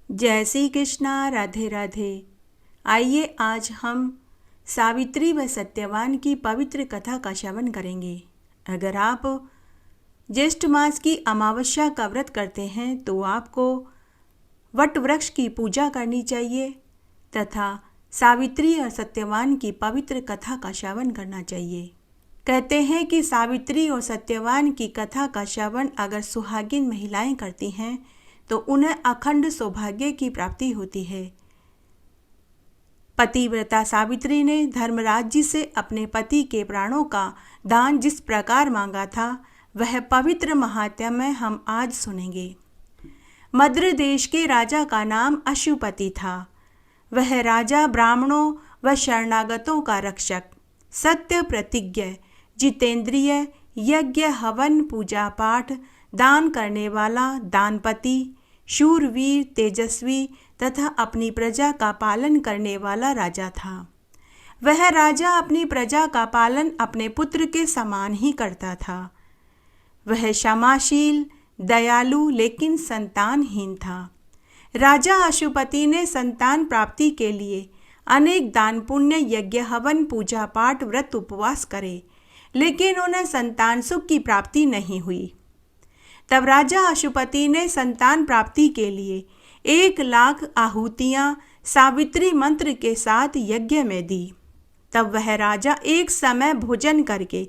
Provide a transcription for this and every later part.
जय श्री कृष्णा। राधे राधे। आइए आज हम सावित्री व सत्यवान की पवित्र कथा का श्रवण करेंगे। अगर आप ज्येष्ठ मास की अमावस्या का व्रत करते हैं तो आपको वट वृक्ष की पूजा करनी चाहिए तथा सावित्री और सत्यवान की पवित्र कथा का श्रवण करना चाहिए। कहते हैं कि सावित्री और सत्यवान की कथा का श्रवण अगर सुहागिन महिलाएं करती हैं तो उन्हें अखंड सौभाग्य की प्राप्ति होती है। पतिव्रता सावित्री ने धर्मराज जी से अपने पति के प्राणों का दान जिस प्रकार मांगा था वह पवित्र महात्म्य हम आज सुनेंगे। मद्र देश के राजा का नाम अशुपति था। वह राजा ब्राह्मणों व शरणागतों का रक्षक, सत्य प्रतिज्ञ, जितेंद्रिय, यज्ञ हवन पूजा पाठ दान करने वाला, दानपति, शूरवीर, तेजस्वी तथा अपनी प्रजा का पालन करने वाला राजा था। वह राजा अपनी प्रजा का पालन अपने पुत्र के समान ही करता था। वह क्षमाशील, दयालु लेकिन संतानहीन था। राजा अशुपति ने संतान प्राप्ति के लिए अनेक दान पुण्य, यज्ञ हवन पूजा पाठ व्रत उपवास करे, लेकिन उन्हें संतान सुख की प्राप्ति नहीं हुई। तब राजा अशुपति ने संतान प्राप्ति के लिए 1,00,000 आहुतियाँ सावित्री मंत्र के साथ यज्ञ में दी। तब वह राजा एक समय भोजन करके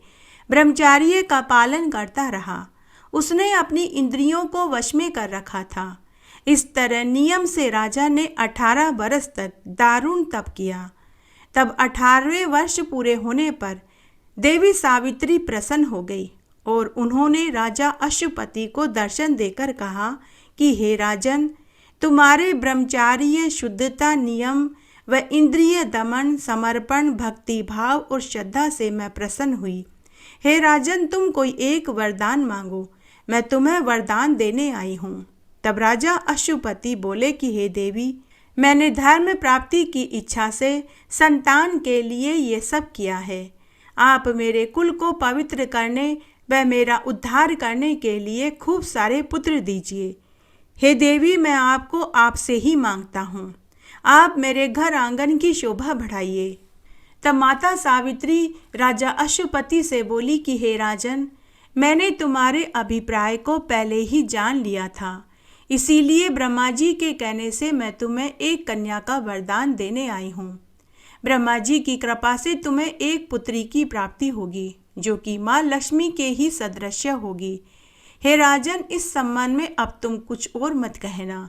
ब्रह्मचर्य का पालन करता रहा। उसने अपनी इंद्रियों को वश में कर रखा था। इस तरह नियम से राजा ने 18 वर्ष तक दारुण तप किया। तब 18वें वर्ष पूरे होने पर देवी सावित्री प्रसन्न हो गई और उन्होंने राजा अशुपति को दर्शन देकर कहा कि हे राजन, तुम्हारे ब्रह्मचार्य, शुद्धता, नियम व इंद्रिय दमन, समर्पण, भक्ति भाव और श्रद्धा से मैं प्रसन्न हुई। हे राजन, तुम कोई एक वरदान मांगो, मैं तुम्हें वरदान देने आई हूँ। तब राजा अशुपति बोले कि हे देवी, मैंने धर्म प्राप्ति की इच्छा से संतान के लिए ये सब किया है। आप मेरे कुल को पवित्र करने व मेरा उद्धार करने के लिए खूब सारे पुत्र दीजिए। हे देवी, मैं आपको आपसे ही मांगता हूँ। आप मेरे घर आंगन की शोभा बढ़ाइए। तब माता सावित्री राजा अशुपति से बोली कि हे राजन, मैंने तुम्हारे अभिप्राय को पहले ही जान लिया था, इसीलिए ब्रह्मा जी के कहने से मैं तुम्हें एक कन्या का वरदान देने आई हूँ। ब्रह्मा जी की कृपा से तुम्हें एक पुत्री की प्राप्ति होगी जो कि माँ लक्ष्मी के ही सदृश्य होगी। हे राजन, इस संबंध में अब तुम कुछ और मत कहना।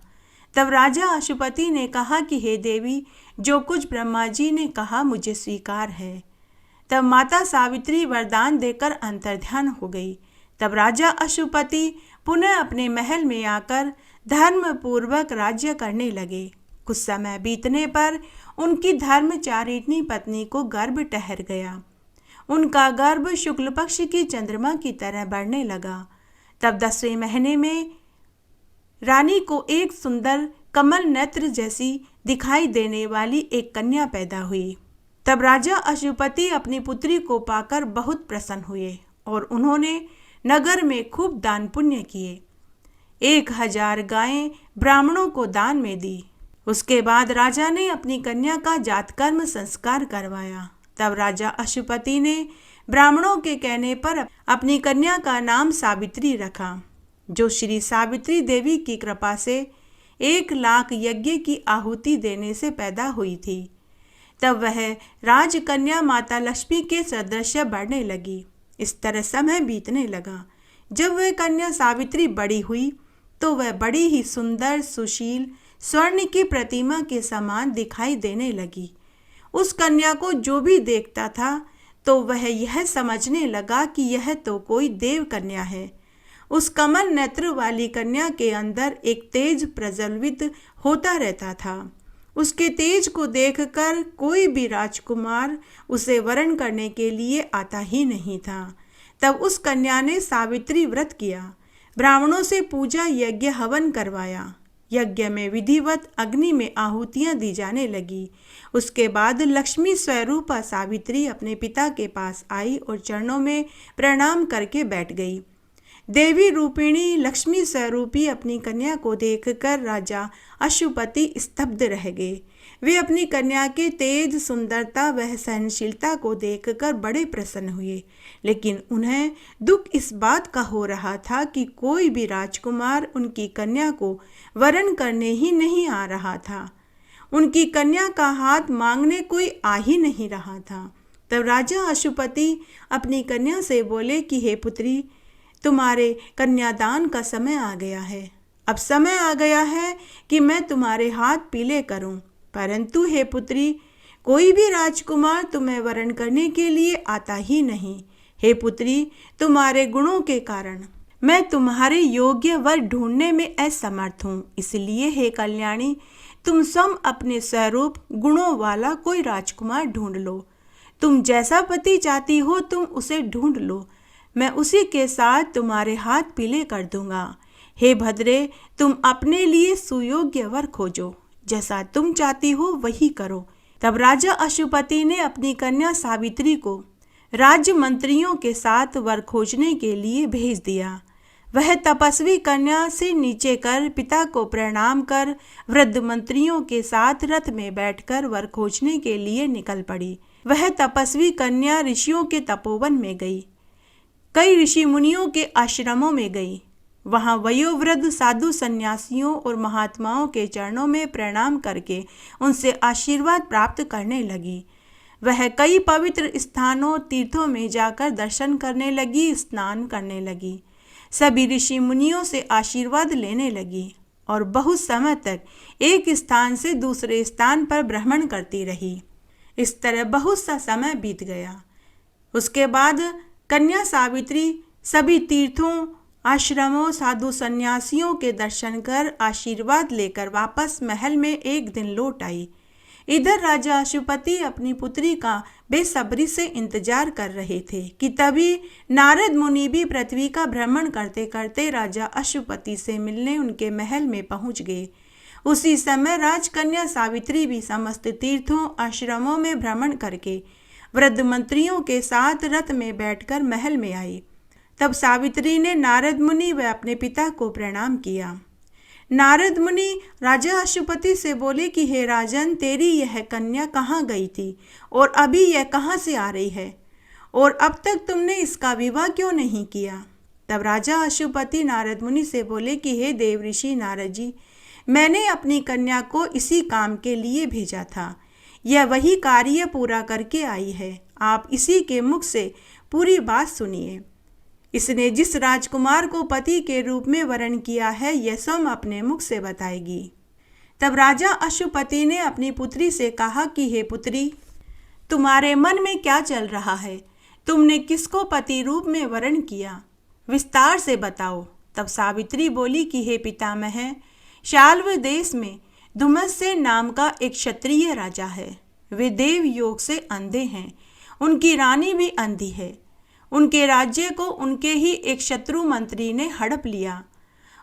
तब राजा अशुपति ने कहा कि हे देवी, जो कुछ ब्रह्मा जी ने कहा मुझे स्वीकार है। तब माता सावित्री वरदान देकर अंतर्ध्यान हो गई। तब राजा अशुपति पुनः अपने महल में आकर धर्म पूर्वक राज्य करने लगे। कुछ समय बीतने पर उनकी धर्मचारिणी पत्नी को गर्भ ठहर गया। उनका गर्भ शुक्ल पक्ष की चंद्रमा की तरह बढ़ने लगा। तब 10वें महीने में रानी को एक सुंदर कमल नेत्र जैसी दिखाई देने वाली एक कन्या पैदा हुई। तब राजा अशुपति अपनी पुत्री को पाकर बहुत प्रसन्न हुए और उन्होंने नगर में खूब दान पुण्य किए। 1000 गायें ब्राह्मणों को दान में दी। उसके बाद राजा ने अपनी कन्या का जातकर्म संस्कार करवाया। तब राजा अशुपति ने ब्राह्मणों के कहने पर अपनी कन्या का नाम सावित्री रखा, जो श्री सावित्री देवी की कृपा से 1,00,000 यज्ञ की आहुति देने से पैदा हुई थी। तब वह राजकन्या माता लक्ष्मी के सदृश्य बढ़ने लगी। इस तरह समय बीतने लगा। जब वह कन्या सावित्री बड़ी हुई तो वह बड़ी ही सुंदर, सुशील, स्वर्ण की प्रतिमा के समान दिखाई देने लगी। उस कन्या को जो भी देखता था तो वह यह समझने लगा कि यह तो कोई देव कन्या है। उस कमल नेत्र वाली कन्या के अंदर एक तेज प्रज्वलित होता रहता था। उसके तेज को देखकर कोई भी राजकुमार उसे वरण करने के लिए आता ही नहीं था। तब उस कन्या ने सावित्री व्रत किया, ब्राह्मणों से पूजा, यज्ञ हवन करवाया। यज्ञ में विधिवत अग्नि में आहुतियाँ दी जाने लगी। उसके बाद लक्ष्मी स्वरूपा सावित्री अपने पिता के पास आई और चरणों में प्रणाम करके बैठ गई। देवी रूपिणी लक्ष्मी स्वरूपी अपनी कन्या को देखकर राजा अशुपति स्तब्ध रह गए। वे अपनी कन्या के तेज, सुंदरता व सहनशीलता को देखकर बड़े प्रसन्न हुए, लेकिन उन्हें दुख इस बात का हो रहा था कि कोई भी राजकुमार उनकी कन्या को वरण करने ही नहीं आ रहा था। उनकी कन्या का हाथ मांगने कोई आ ही नहीं रहा था। तब राजा अशुपति अपनी कन्या से बोले कि हे पुत्री, तुम्हारे कन्यादान का समय आ गया है। अब समय आ गया है कि मैं तुम्हारे हाथ पीले करूं, परंतु हे पुत्री, कोई भी राजकुमार तुम्हें वरण करने के लिए आता ही नहीं। हे पुत्री, तुम्हारे गुणों के कारण मैं तुम्हारे योग्य वर ढूंढने में असमर्थ हूँ। इसलिए हे कल्याणी, तुम स्वयं अपने स्वरूप गुणों वाला कोई राजकुमार ढूंढ लो। तुम जैसा पति चाहती हो तुम उसे ढूंढ लो, मैं उसी के साथ तुम्हारे हाथ पीले कर दूंगा। हे भद्रे, तुम अपने लिए सुयोग्य वर खोजो, जैसा तुम चाहती हो वही करो। तब राजा अशुपति ने अपनी कन्या सावित्री को राज्य मंत्रियों के साथ वर खोजने के लिए भेज दिया। वह तपस्वी कन्या सिर नीचे कर पिता को प्रणाम कर वृद्ध मंत्रियों के साथ रथ में बैठकर वर खोजने के लिए निकल पड़ी। वह तपस्वी कन्या ऋषियों के तपोवन में गई, कई ऋषि मुनियों के आश्रमों में गई। वहां वयोवृद्ध साधु सन्यासियों और महात्माओं के चरणों में प्रणाम करके उनसे आशीर्वाद प्राप्त करने लगी। वह कई पवित्र स्थानों, तीर्थों में जाकर दर्शन करने लगी, स्नान करने लगी, सभी ऋषि मुनियों से आशीर्वाद लेने लगी और बहुत समय तक एक स्थान से दूसरे स्थान पर भ्रमण करती रही। इस तरह बहुत सा समय बीत गया। उसके बाद कन्या सावित्री सभी तीर्थों, आश्रमों, साधु सन्यासियों के दर्शन कर आशीर्वाद लेकर वापस महल में एक दिन लौट आई। इधर राजा अशुपति अपनी पुत्री का बेसब्री से इंतजार कर रहे थे कि तभी नारद मुनि भी पृथ्वी का भ्रमण करते करते राजा अशुपति से मिलने उनके महल में पहुंच गए। उसी समय राजकन्या सावित्री भी समस्त तीर्थों, आश्रमों में भ्रमण करके वृद्ध मंत्रियों के साथ रथ में बैठकर महल में आई। तब सावित्री ने नारद मुनि व अपने पिता को प्रणाम किया। नारद मुनि राजा अशुपति से बोले कि हे राजन, तेरी यह कन्या कहाँ गई थी और अभी यह कहाँ से आ रही है, और अब तक तुमने इसका विवाह क्यों नहीं किया। तब राजा अशुपति नारद मुनि से बोले कि हे देव ऋषि नारद जी, मैंने अपनी कन्या को इसी काम के लिए भेजा था। यह वही कार्य पूरा करके आई है। आप इसी के मुख से पूरी बात सुनिए। इसने जिस राजकुमार को पति के रूप में वरण किया है, यह स्वयं अपने मुख से बताएगी। तब राजा अशुपति ने अपनी पुत्री से कहा कि हे पुत्री, तुम्हारे मन में क्या चल रहा है? तुमने किसको पति रूप में वरण किया? विस्तार से बताओ। तब सावित्री बोली कि हे पितामह, शाल्व देश में धुमस्य नाम का एक क्षत्रिय राजा है। वे देव योग से अंधे हैं। उनकी रानी भी अंधी है। उनके राज्य को उनके ही एक शत्रु मंत्री ने हड़प लिया।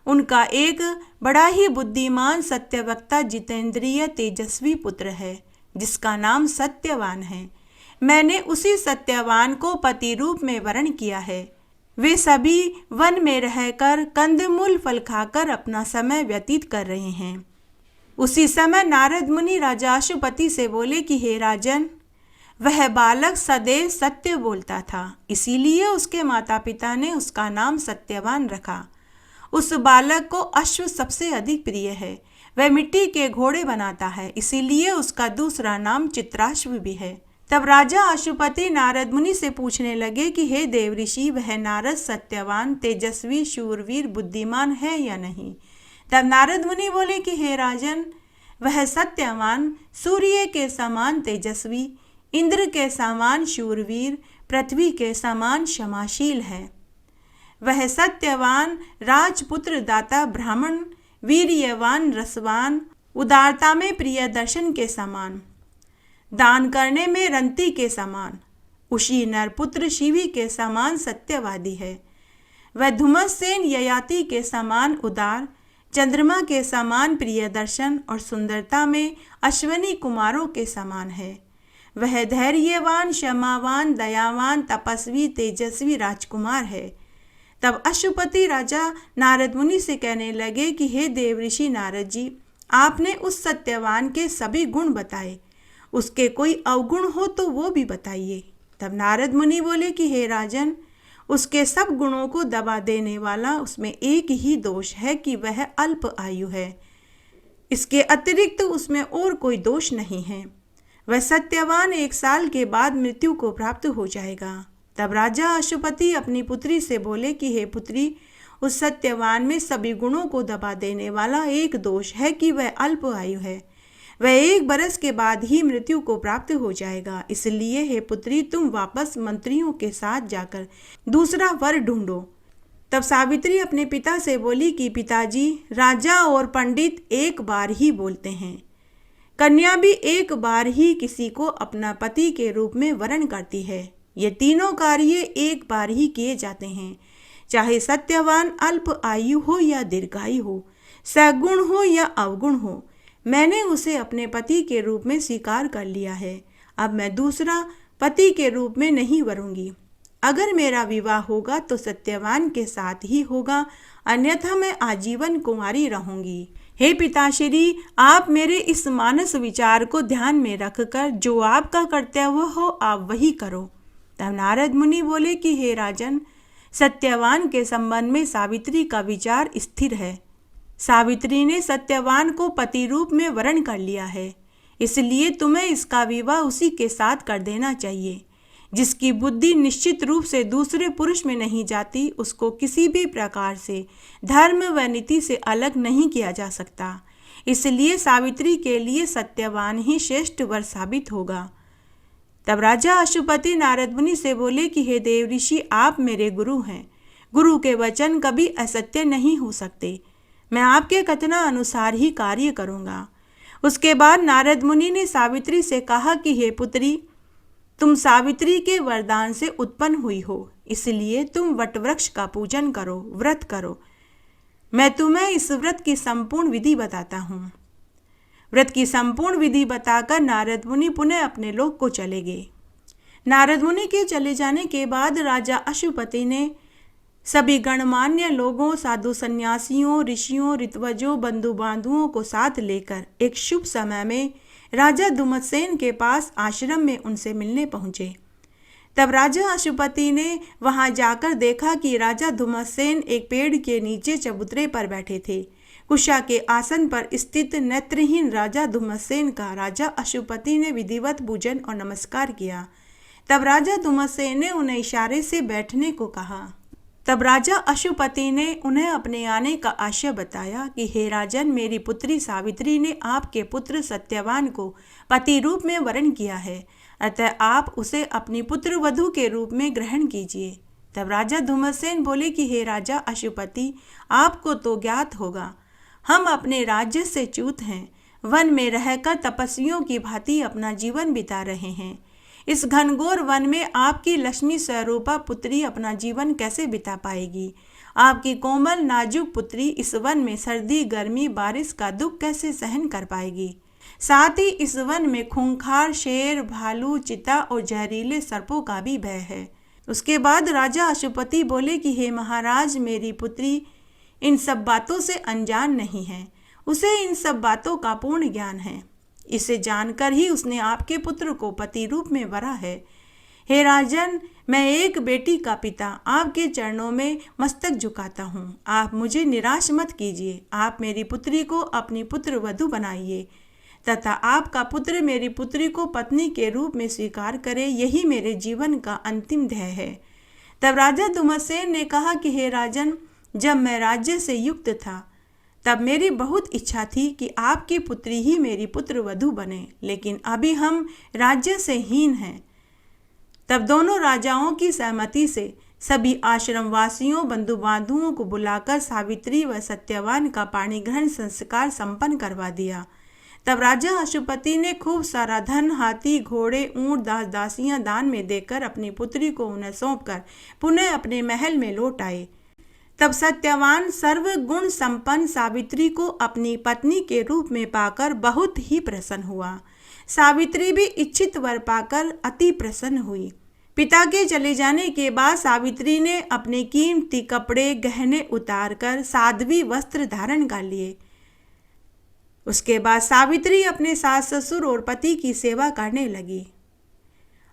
उनका एक बड़ा ही बुद्धिमान, सत्यवक्ता, जितेंद्रिय, तेजस्वी पुत्र है, जिसका नाम सत्यवान है। मैंने उसी सत्यवान को पति रूप में वरण किया है। वे सभी वन में रहकर कंदमूल फल खाकर अपना समय व्यतीत कर रहे हैं। उसी समय नारद मुनि राजा अशुपति से बोले कि हे राजन, वह बालक सदैव सत्य बोलता था, इसीलिए उसके माता पिता ने उसका नाम सत्यवान रखा। उस बालक को अश्व सबसे अधिक प्रिय है। वह मिट्टी के घोड़े बनाता है, इसीलिए उसका दूसरा नाम चित्राश्व भी है। तब राजा अशुपति नारद मुनि से पूछने लगे कि हे देव ऋषि, वह नारद सत्यवान, तेजस्वी, शूरवीर, बुद्धिमान है या नहीं। तब नारद मुनि बोले कि हे राजन, वह सत्यवान, सूर्य के समान तेजस्वी, इंद्र के समान शूरवीर, पृथ्वी के समान क्षमाशील है। वह सत्यवान, राजपुत्र, दाता, ब्राह्मण, वीर्यवान, रसवान, उदारता में प्रिय दर्शन के समान, दान करने में रंती के समान, उसी नरपुत्र शिवी के समान सत्यवादी है। वह धुमसेन ययाति के समान उदार, चंद्रमा के समान प्रिय दर्शन और सुंदरता में अश्विनी कुमारों के समान है। वह धैर्यवान, क्षमावान, दयावान, तपस्वी, तेजस्वी राजकुमार है। तब अश्वपति राजा नारद मुनि से कहने लगे कि हे देवऋषि नारद जी, आपने उस सत्यवान के सभी गुण बताए, उसके कोई अवगुण हो तो वो भी बताइए। तब नारद मुनि बोले कि हे राजन, उसके सब गुणों को दबा देने वाला उसमें एक ही दोष है कि वह अल्प आयु है। इसके अतिरिक्त उसमें और कोई दोष नहीं है। वह सत्यवान 1 साल के बाद मृत्यु को प्राप्त हो जाएगा। तब राजा अश्वपति अपनी पुत्री से बोले कि हे पुत्री, उस सत्यवान में सभी गुणों को दबा देने वाला एक दोष है कि वह अल्प आयु है। वह 1 बरस के बाद ही मृत्यु को प्राप्त हो जाएगा। इसलिए हे पुत्री, तुम वापस मंत्रियों के साथ जाकर दूसरा वर ढूंढो। तब सावित्री अपने पिता से बोली कि पिताजी, राजा और पंडित एक बार ही बोलते हैं, कन्या भी एक बार ही किसी को अपना पति के रूप में वरण करती है। ये तीनों कार्य एक बार ही किए जाते हैं, चाहे सत्यवान अल्प आयु हो या दीर्घायु हो, सगुण हो या अवगुण हो। मैंने उसे अपने पति के रूप में स्वीकार कर लिया है। अब मैं दूसरा पति के रूप में नहीं वरूंगी। अगर मेरा विवाह होगा तो सत्यवान के साथ ही होगा, अन्यथा मैं आजीवन कुंवारी रहूंगी। हे पिताश्री, आप मेरे इस मानस विचार को ध्यान में रखकर जो आपका कर्तव्य हो आप वही करो। तब नारद मुनि बोले कि हे राजन, सत्यवान के संबंध में सावित्री का विचार स्थिर है। सावित्री ने सत्यवान को पति रूप में वरण कर लिया है, इसलिए तुम्हें इसका विवाह उसी के साथ कर देना चाहिए। जिसकी बुद्धि निश्चित रूप से दूसरे पुरुष में नहीं जाती, उसको किसी भी प्रकार से धर्म व नीति से अलग नहीं किया जा सकता। इसलिए सावित्री के लिए सत्यवान ही श्रेष्ठ वर साबित होगा। तब राजा अश्वपति नारद मुनि से बोले कि हे देवऋषि, आप मेरे गुरु हैं। गुरु के वचन कभी असत्य नहीं हो सकते। मैं आपके कथना अनुसार ही कार्य करूँगा। उसके बाद नारद मुनि ने सावित्री से कहा कि हे पुत्री, तुम सावित्री के वरदान से उत्पन्न हुई हो, इसलिए तुम वटवृक्ष का पूजन करो, व्रत करो। मैं तुम्हें इस व्रत की संपूर्ण विधि बताता हूँ। व्रत की संपूर्ण विधि बताकर नारद मुनि पुनः अपने लोक को चले गए। नारद मुनि के चले जाने के बाद राजा अश्वपति ने सभी गणमान्य लोगों, साधु संन्यासियों, ऋषियों, ऋत्वजों, बंधु बांधुओं को साथ लेकर एक शुभ समय में राजा धुमतसेन के पास आश्रम में उनसे मिलने पहुँचे। तब राजा अश्वपति ने वहां जाकर देखा कि राजा धुमतसेन एक पेड़ के नीचे चबूतरे पर बैठे थे। कुशा के आसन पर स्थित नेत्रहीन राजा धुमतसेन का राजा अश्वपति ने विधिवत पूजन और नमस्कार किया। तब राजा धुमतसेन ने उन्हें इशारे से बैठने को कहा। तब राजा अश्वपति ने उन्हें अपने आने का आशय बताया कि हे राजन, मेरी पुत्री सावित्री ने आपके पुत्र सत्यवान को पति रूप में वरण किया है, अतः आप उसे अपनी पुत्र वधू के रूप में ग्रहण कीजिए। तब राजा धुमतसेन बोले कि हे राजा अश्वपति, आपको तो ज्ञात होगा, हम अपने राज्य से च्युत हैं, वन में रहकर तपस्वियों की भांति अपना जीवन बिता रहे हैं। इस घनघोर वन में आपकी लक्ष्मी स्वरूपा पुत्री अपना जीवन कैसे बिता पाएगी? आपकी कोमल नाजुक पुत्री इस वन में सर्दी, गर्मी, बारिश का दुख कैसे सहन कर पाएगी? साथ ही इस वन में खूंखार शेर, भालू, चिता और जहरीले सर्पों का भी भय है। उसके बाद राजा अश्वपति बोले कि हे महाराज, मेरी पुत्री इन सब बातों से अनजान नहीं है, उसे इन सब बातों का पूर्ण ज्ञान है। इसे जानकर ही उसने आपके पुत्र को पति रूप में वरा है। हे राजन, मैं एक बेटी का पिता आपके चरणों में मस्तक झुकाता हूँ। आप मुझे निराश मत कीजिए। आप मेरी पुत्री को अपनी पुत्र वधू बनाइए तथा आपका पुत्र मेरी पुत्री को पत्नी के रूप में स्वीकार करे, यही मेरे जीवन का अंतिम ध्येय है। तब राजा धुमतसेन ने कहा कि हे राजन, जब मैं राज्य से युक्त था तब मेरी बहुत इच्छा थी कि आपकी पुत्री ही मेरी पुत्र वधू बने, लेकिन अभी हम राज्य से हीन हैं। तब दोनों राजाओं की सहमति से सभी आश्रम वासियों, बंधु बांधुओं को बुलाकर सावित्री व सत्यवान का पाणी ग्रहण संस्कार संपन्न करवा दिया। तब राजा अश्वपति ने खूब सारा धन, हाथी, घोड़े, ऊंट, दास दासियां दान में देकर अपनी पुत्री को उन्हें सौंपकर पुनः अपने महल में लौट आए। तब सत्यवान सर्वगुण संपन्न सावित्री को अपनी पत्नी के रूप में पाकर बहुत ही प्रसन्न हुआ। सावित्री भी इच्छित वर पाकर अति प्रसन्न हुई। पिता के चले जाने के बाद सावित्री ने अपने कीमती कपड़े गहने उतारकर साध्वी वस्त्र धारण कर लिए। उसके बाद सावित्री अपने सास ससुर और पति की सेवा करने लगी।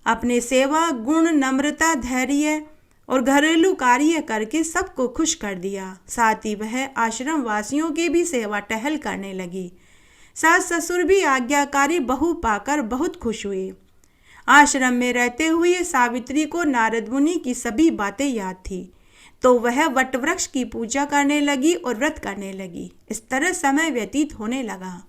अपने सेवा गुण, नम्रता, धैर्य और घरेलू कार्य करके सबको खुश कर दिया। साथ ही वह आश्रम वासियों की भी सेवा टहल करने लगी। सास ससुर भी आज्ञाकारी बहू पाकर बहुत खुश हुए। आश्रम में रहते हुए सावित्री को नारद मुनि की सभी बातें याद थी, तो वह वटवृक्ष की पूजा करने लगी और व्रत करने लगी। इस तरह समय व्यतीत होने लगा।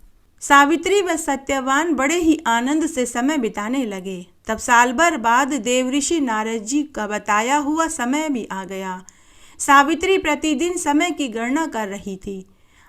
सावित्री व सत्यवान बड़े ही आनंद से समय बिताने लगे। तब साल भर बाद देवऋषि नारद जी का बताया हुआ समय भी आ गया। सावित्री प्रतिदिन समय की गणना कर रही थी।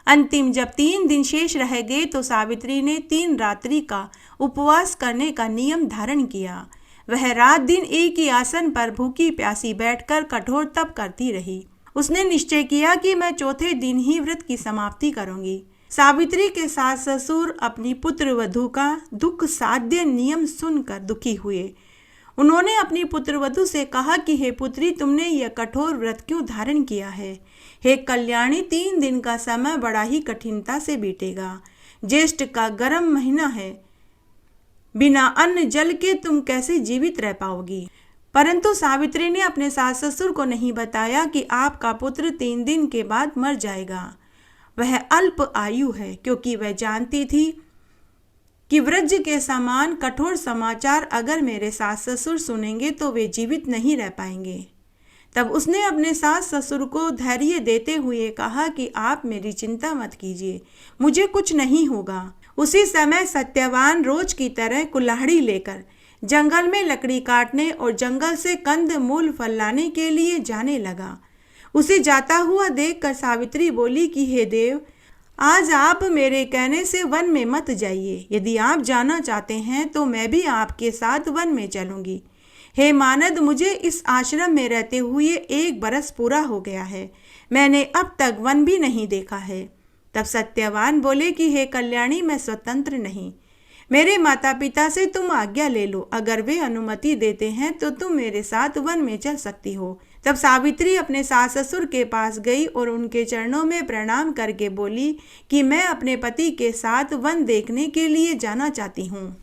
अंतिम जब 3 दिन शेष रह गए तो सावित्री ने 3 रात्रि का उपवास करने का नियम धारण किया। वह रात दिन एक ही आसन पर भूखी प्यासी बैठकर कठोर तप करती रही। उसने निश्चय किया कि मैं चौथे दिन ही व्रत की समाप्ति करूंगी। सावित्री के सास ससुर अपनी पुत्र वधू का दुख साध्य नियम सुनकर दुखी हुए। उन्होंने अपनी पुत्रवधू से कहा कि हे पुत्री, तुमने यह कठोर व्रत क्यों धारण किया है? हे कल्याणी, 3 दिन का समय बड़ा ही कठिनता से बीतेगा। ज्येष्ठ का गर्म महीना है, बिना अन्न जल के तुम कैसे जीवित रह पाओगी? परंतु सावित्री ने अपने सास ससुर को नहीं बताया कि आपका पुत्र 3 दिन के बाद मर जाएगा। वह अल्प आयु है, क्योंकि वह जानती थी कि व्रज के समान कठोर समाचार अगर मेरे सास ससुर सुनेंगे तो वे जीवित नहीं रह पाएंगे। तब उसने अपने सास ससुर को धैर्य देते हुए कहा कि आप मेरी चिंता मत कीजिए, मुझे कुछ नहीं होगा। उसी समय सत्यवान रोज की तरह कुल्हाड़ी लेकर जंगल में लकड़ी काटने और जंगल से कंद मूल फल लाने के लिए जाने लगा। उसे जाता हुआ देखकर सावित्री बोली कि हे देव, आज आप मेरे कहने से वन में मत जाइए। यदि आप जाना चाहते हैं तो मैं भी आपके साथ वन में चलूंगी। हे मानद, मुझे इस आश्रम में रहते हुए 1 बरस पूरा हो गया है। मैंने अब तक वन भी नहीं देखा है। तब सत्यवान बोले कि हे कल्याणी, मैं स्वतंत्र नहीं। मेरे माता पिता से तुम आज्ञा ले लो। अगर वे अनुमति देते हैं तो तुम मेरे साथ वन में चल सकती हो। तब सावित्री अपने सास ससुर के पास गई और उनके चरणों में प्रणाम करके बोली कि मैं अपने पति के साथ वन देखने के लिए जाना चाहती हूँ।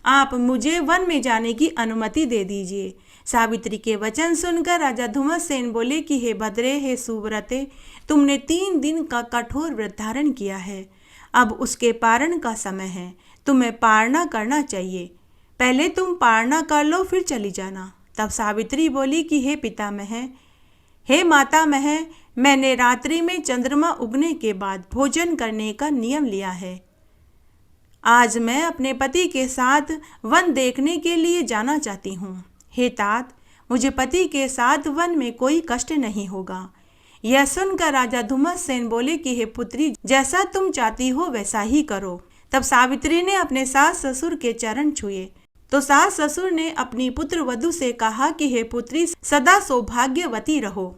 आप मुझे वन में जाने की अनुमति दे दीजिए। सावित्री के वचन सुनकर राजा धुम्मसेन बोले कि हे भद्रे, हे सुव्रते, तुमने 3 दिन का कठोर व्रत धारण किया है। अब उसके पारण का समय है। तुम्हें पारणा करना चाहिए। पहले तुम पारणा कर लो, फिर चली जाना। तब सावित्री बोली कि हे पितामह, हे मातामह, मैंने रात्रि में चंद्रमा उगने के बाद भोजन करने का नियम लिया है। आज मैं अपने पति के साथ वन देखने के लिए जाना चाहती हूँ। हे तात, मुझे पति के साथ वन में कोई कष्ट नहीं होगा। यह सुनकर राजा धुम्मसेन बोले कि हे पुत्री, जैसा तुम चाहती हो वैसा ही करो। तब सावित्री ने अपने सास ससुर के चरण छुए तो सास ससुर ने अपनी पुत्र वधू से कहा कि हे पुत्री, सदा सौभाग्यवती रहो।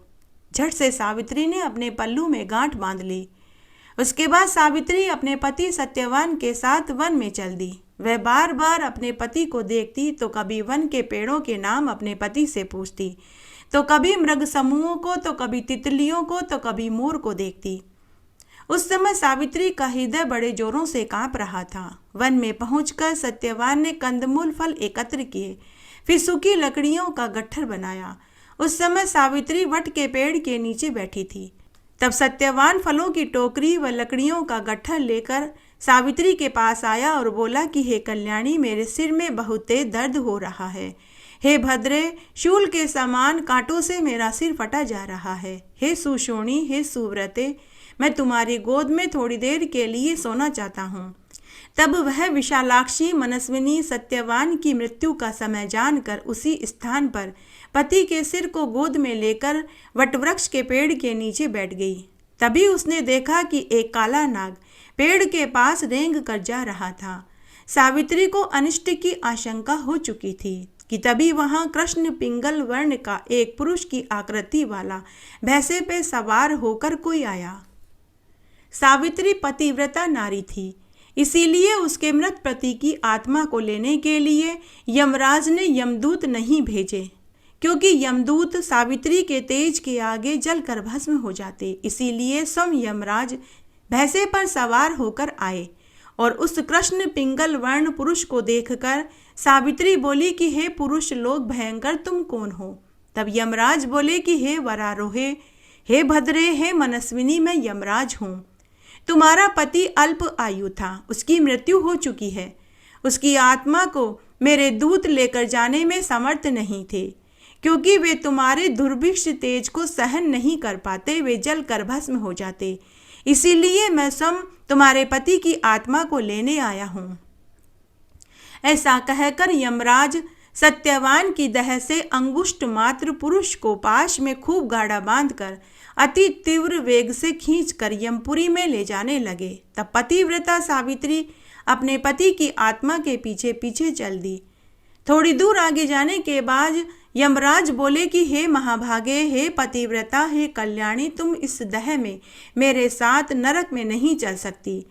झट से सावित्री ने अपने पल्लू में गांठ बांध ली। उसके बाद सावित्री अपने पति सत्यवान के साथ वन में चल दी। वह बार बार अपने पति को देखती तो कभी वन के पेड़ों के नाम अपने पति से पूछती, तो कभी मृग समूहों को, तो कभी तितलियों को, तो कभी मोर को देखती। उस समय सावित्री का हृदय बड़े जोरों से कांप रहा था। वन में पहुंचकर सत्यवान ने कंदमूल फल एकत्र किए, फिर सूखी लकड़ियों का गट्ठर बनाया। उस समय सावित्री वट के पेड़ के नीचे बैठी थी। तब सत्यवान फलों की टोकरी व लकड़ियों का गट्ठर लेकर सावित्री के पास आया और बोला कि हे कल्याणी, मेरे सिर में बहुत तेज दर्द हो रहा है। हे भद्रे, शूल के समान कांटों से मेरा सिर फटा जा रहा है। हे सुशोणी, हे सुव्रते, मैं तुम्हारी गोद में थोड़ी देर के लिए सोना चाहता हूँ। तब वह विशालाक्षी मनस्विनी सत्यवान की मृत्यु का समय जानकर उसी स्थान पर पति के सिर को गोद में लेकर वटवृक्ष के पेड़ के नीचे बैठ गई। तभी उसने देखा कि एक काला नाग पेड़ के पास रेंग कर जा रहा था। सावित्री को अनिष्ट की आशंका हो चुकी थी कि तभी वहां कृष्ण पिंगल वर्ण का एक पुरुष की आकृति वाला भैंसे पे सवार होकर कोई आया। सावित्री पतिव्रता नारी थी, इसीलिए उसके मृत पति की आत्मा को लेने के लिए यमराज ने यमदूत नहीं भेजे। क्योंकि यमदूत सावित्री के तेज के आगे जलकर भस्म हो जाते। इसीलिए स्वयं यमराज भैंसे पर सवार होकर आए और उस कृष्ण पिंगल वर्ण पुरुष को देखकर सावित्री बोली कि हे पुरुष लोग भयंकर, तुम कौन हो? तब यमराज बोले कि हे वरारोहे, हे भद्रे, हे मनस्विनी, मैं यमराज हूँ। तुम्हारा पति अल्प आयु था, उसकी मृत्यु हो चुकी है। उसकी आत्मा को मेरे दूत लेकर जाने में समर्थ नहीं थे, क्योंकि वे तुम्हारे दुर्भिक्ष तेज को सहन नहीं कर पाते, वे जल कर भस्म हो जाते। इसीलिए मैं स्वयं तुम्हारे पति की आत्मा को लेने आया हूँ। ऐसा कहकर यमराज सत्यवान की दह से अंगुष्ठ मात्र पुरुष को पाश में खूब गाढ़ा बांधकर अति तीव्र वेग से खींचकर यमपुरी में ले जाने लगे। तब पतिव्रता सावित्री अपने पति की आत्मा के पीछे पीछे चल दी। थोड़ी दूर आगे जाने के बाद यमराज बोले कि हे महाभागे, हे पतिव्रता, हे कल्याणी, तुम इस दह में मेरे साथ नरक में नहीं चल सकती।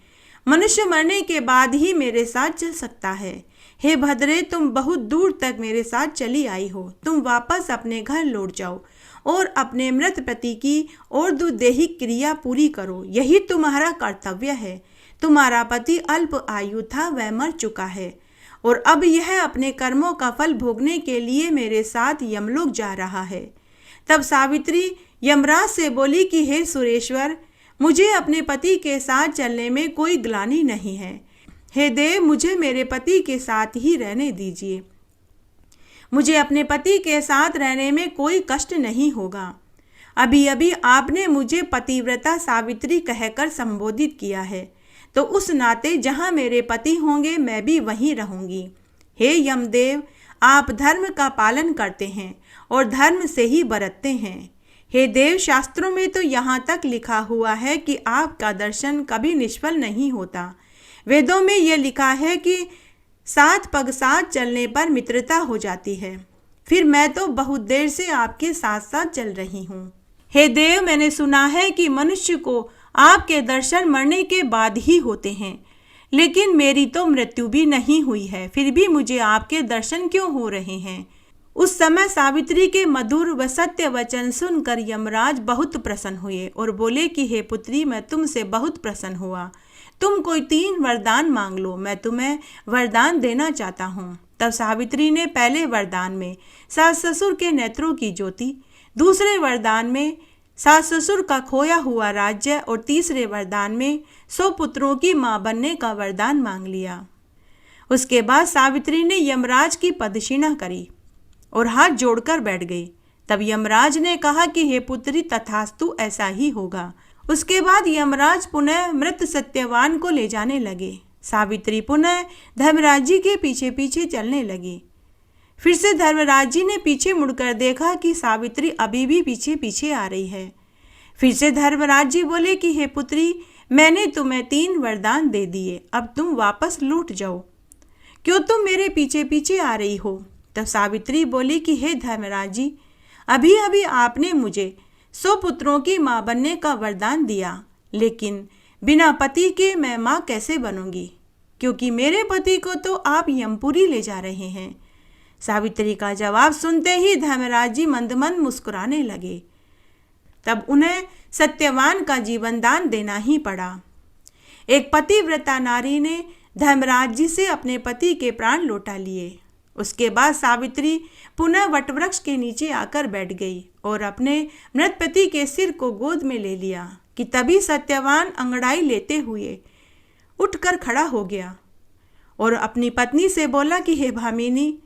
मनुष्य मरने के बाद ही मेरे साथ चल सकता है। हे भद्रे, तुम बहुत दूर तक मेरे साथ चली आई हो। तुम वापस अपने घर लौट जाओ और अपने मृत पति की और दैहिक क्रिया पूरी करो। यही तुम्हारा कर्तव्य है। तुम्हारा पति अल्प आयु था, वह मर चुका है और अब यह अपने कर्मों का फल भोगने के लिए मेरे साथ यमलोक जा रहा है। तब सावित्री यमराज से बोली कि हे सुरेश्वर, मुझे अपने पति के साथ चलने में कोई ग्लानि नहीं है। हे देव, मुझे मेरे पति के साथ ही रहने दीजिए। मुझे अपने पति के साथ रहने में कोई कष्ट नहीं होगा। अभी अभी आपने मुझे पतिव्रता सावित्री कहकर संबोधित किया है, तो उस नाते जहाँ मेरे पति होंगे मैं भी वहीं रहूँगी। हे यमदेव, आप धर्म का पालन करते हैं और धर्म से ही बरतते हैं। हे देव, शास्त्रों में तो यहाँ तक लिखा हुआ है कि आपका दर्शन कभी निष्फल नहीं होता। वेदों में यह लिखा है कि 7 पग साथ चलने पर मित्रता हो जाती है। फिर मैं तो बहुत देर से आपके साथ साथ चल रही हूँ। हे देव, मैंने सुना है कि मनुष्य को आपके दर्शन मरने के बाद ही होते हैं, लेकिन मेरी तो मृत्यु भी नहीं हुई है, फिर भी मुझे आपके दर्शन क्यों हो रहे हैं? उस समय सावित्री के मधुर व सत्य वचन सुनकर यमराज बहुत प्रसन्न हुए और बोले कि हे पुत्री, मैं तुमसे बहुत प्रसन्न हुआ। तुम कोई 3 वरदान मांग लो, मैं तुम्हें वरदान देना चाहता हूँ। तब सावित्री ने पहले वरदान में सास ससुर के नेत्रों की ज्योति, दूसरे वरदान में सास ससुर का खोया हुआ राज्य और तीसरे वरदान में 100 पुत्रों की मां बनने का वरदान मांग लिया। उसके बाद सावित्री ने यमराज की पदक्षिणा करी और हाथ जोड़कर बैठ गई। तब यमराज ने कहा कि हे पुत्री, तथास्तु, ऐसा ही होगा। उसके बाद यमराज पुनः मृत सत्यवान को ले जाने लगे। सावित्री पुनः धर्मराज जी के पीछे पीछे चलने लगी। फिर से धर्मराज जी ने पीछे मुड़कर देखा कि सावित्री अभी भी पीछे पीछे आ रही है। फिर से धर्मराज जी बोले कि हे पुत्री, मैंने तुम्हें 3 वरदान दे दिए, अब तुम वापस लौट जाओ। क्यों तुम मेरे पीछे पीछे आ रही हो? तब सावित्री बोली कि हे धर्मराज जी, अभी अभी आपने मुझे 100 पुत्रों की माँ बनने का वरदान दिया, लेकिन बिना पति के मैं माँ कैसे बनूंगी? क्योंकि मेरे पति को तो आप यमपुरी ले जा रहे हैं। सावित्री का जवाब सुनते ही धर्मराज जी मंद मंद मुस्कुराने लगे। तब उन्हें सत्यवान का जीवन दान देना ही पड़ा। एक पतिव्रता नारी ने धर्मराज जी से अपने पति के प्राण लौटा लिए। उसके बाद सावित्री पुनः वटवृक्ष के नीचे आकर बैठ गई और अपने मृत पति के सिर को गोद में ले लिया कि तभी सत्यवान अंगड़ाई लेते हुए उठकर खड़ा हो गया और अपनी पत्नी से बोला कि हे भामिनी,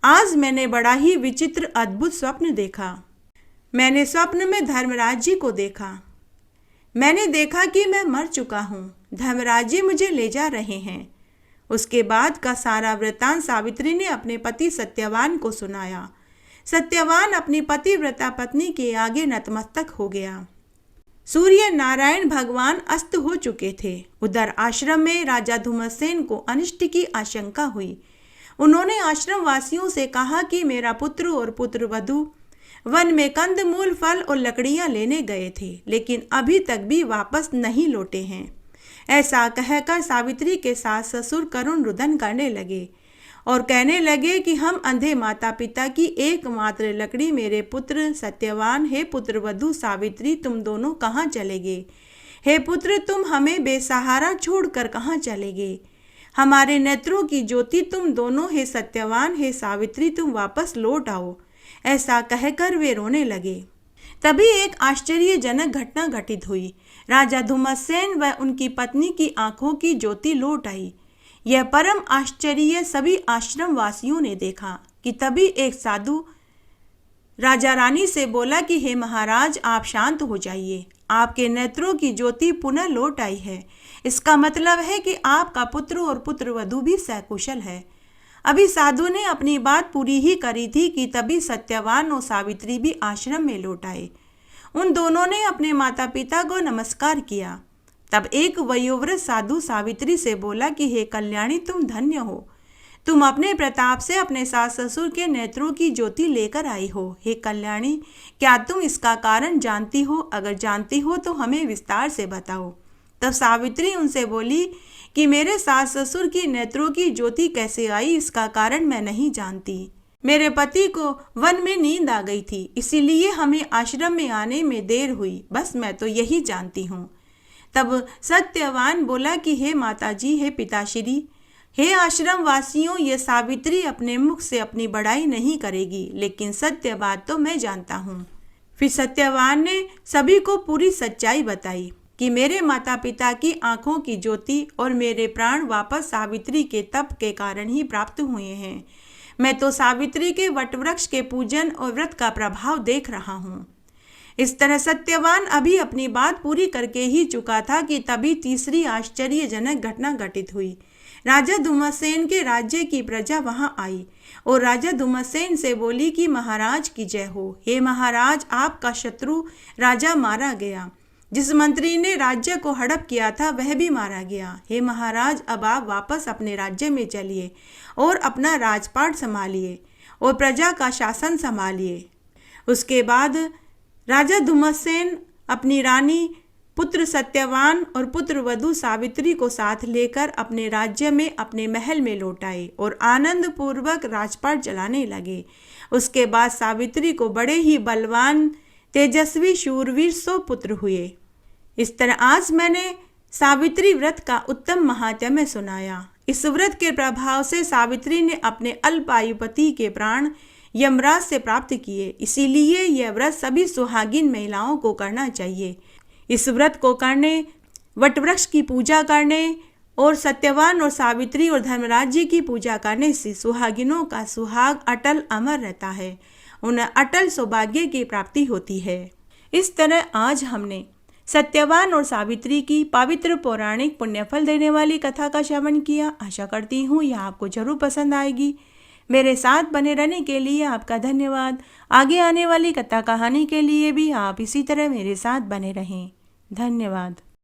आज मैंने बड़ा ही विचित्र अद्भुत स्वप्न देखा। मैंने स्वप्न में धर्मराज जी को देखा। मैंने देखा कि मैं मर चुका हूँ। धर्मराज जी मुझे ले जा रहे हैं। उसके बाद का सारा वृत्तांत सावित्री ने अपने पति सत्यवान को सुनाया। सत्यवान अपनी पतिव्रता पत्नी के आगे नतमस्तक हो गया। सूर्य नारायण भगवान अस्त हो चुके थे। उधर आश्रम में राजा धूमसेन को अनिष्ट की आशंका हुई। उन्होंने आश्रम वासियों से कहा कि मेरा पुत्र और पुत्र वधू वन में कंदमूल, फल और लकड़ियां लेने गए थे, लेकिन अभी तक भी वापस नहीं लौटे हैं। ऐसा कहकर सावित्री के सास ससुर करुण रुदन करने लगे और कहने लगे कि हम अंधे माता पिता की एकमात्र लकड़ी मेरे पुत्र सत्यवान, हे पुत्र वधू सावित्री, तुम दोनों कहाँ चले गए? हे पुत्र, तुम हमें बेसहारा छोड़कर कहाँ चले गए? हमारे नेत्रों की ज्योति तुम दोनों, हे सत्यवान, हे सावित्री, तुम वापस लौट आओ। ऐसा कहकर वे रोने लगे। तभी एक आश्चर्यजनक घटना घटित हुई। राजा धुम्मसेन व उनकी पत्नी की आंखों की ज्योति लौट आई। यह परम आश्चर्य सभी आश्रम वासियों ने देखा कि तभी एक साधु राजा रानी से बोला कि हे महाराज, आप शांत हो जाइए, आपके नेत्रों की ज्योति पुनः लौट आई है। इसका मतलब है कि आपका पुत्र और पुत्रवधू भी सकुशल है। अभी साधु ने अपनी बात पूरी ही करी थी कि तभी सत्यवान और सावित्री भी आश्रम में लौट आए। उन दोनों ने अपने माता पिता को नमस्कार किया। तब एक वयोवृद्ध साधु सावित्री से बोला कि हे कल्याणी, तुम धन्य हो, तुम अपने प्रताप से अपने सास ससुर के नेत्रों की ज्योति लेकर आई हो। हे कल्याणी, क्या तुम इसका कारण जानती हो? अगर जानती हो तो हमें विस्तार से बताओ। तब सावित्री उनसे बोली कि मेरे सास ससुर की नेत्रों की ज्योति कैसे आई, इसका कारण मैं नहीं जानती। मेरे पति को वन में नींद आ गई थी, इसीलिए हमें आश्रम में आने में देर हुई, बस मैं तो यही जानती हूँ। तब सत्यवान बोला कि हे माताजी, हे पिताश्री, हे आश्रम वासियों, ये सावित्री अपने मुख से अपनी बड़ाई नहीं करेगी, लेकिन सत्य बात तो मैं जानता हूँ। फिर सत्यवान ने सभी को पूरी सच्चाई बताई कि मेरे माता पिता की आंखों की ज्योति और मेरे प्राण वापस सावित्री के तप के कारण ही प्राप्त हुए हैं। मैं तो सावित्री के वटवृक्ष के पूजन और व्रत का प्रभाव देख रहा हूँ। इस तरह सत्यवान अभी अपनी बात पूरी करके ही चुका था कि तभी तीसरी आश्चर्यजनक घटना घटित हुई। राजा धुम्मसेन के राज्य की प्रजा वहां आई और राजा धुम्मसेन से बोली कि महाराज की जय हो। हे महाराज, आपका शत्रु राजा मारा गया। जिस मंत्री ने राज्य को हड़प किया था वह भी मारा गया। हे महाराज, अब आप वापस अपने राज्य में चलिए और अपना राजपाट संभालिए और प्रजा का शासन संभालिए। उसके बाद राजा धुम्मसेन अपनी रानी, पुत्र सत्यवान और पुत्र वधू सावित्री को साथ लेकर अपने राज्य में अपने महल में लौट आए और आनंद पूर्वक राजपाट चलाने लगे। उसके बाद सावित्री को बड़े ही बलवान, तेजस्वी, शूरवीर 100 पुत्र हुए। इस तरह आज मैंने सावित्री व्रत का उत्तम महात्म्य सुनाया। इस व्रत के प्रभाव से सावित्री ने अपने अल्पायु पति के प्राण यमराज से प्राप्त किए। इसीलिए यह व्रत सभी सुहागिन महिलाओं को करना चाहिए। इस व्रत को करने, वटवृक्ष की पूजा करने और सत्यवान और सावित्री और धर्मराज जी की पूजा करने से सुहागिनों का सुहाग अटल अमर रहता है, उन्हें अटल सौभाग्य की प्राप्ति होती है। इस तरह आज हमने सत्यवान और सावित्री की पवित्र पौराणिक पुण्यफल देने वाली कथा का श्रवण किया। आशा करती हूँ यह आपको जरूर पसंद आएगी। मेरे साथ बने रहने के लिए आपका धन्यवाद। आगे आने वाली कथा कहानी के लिए भी आप इसी तरह मेरे साथ बने रहें। धन्यवाद।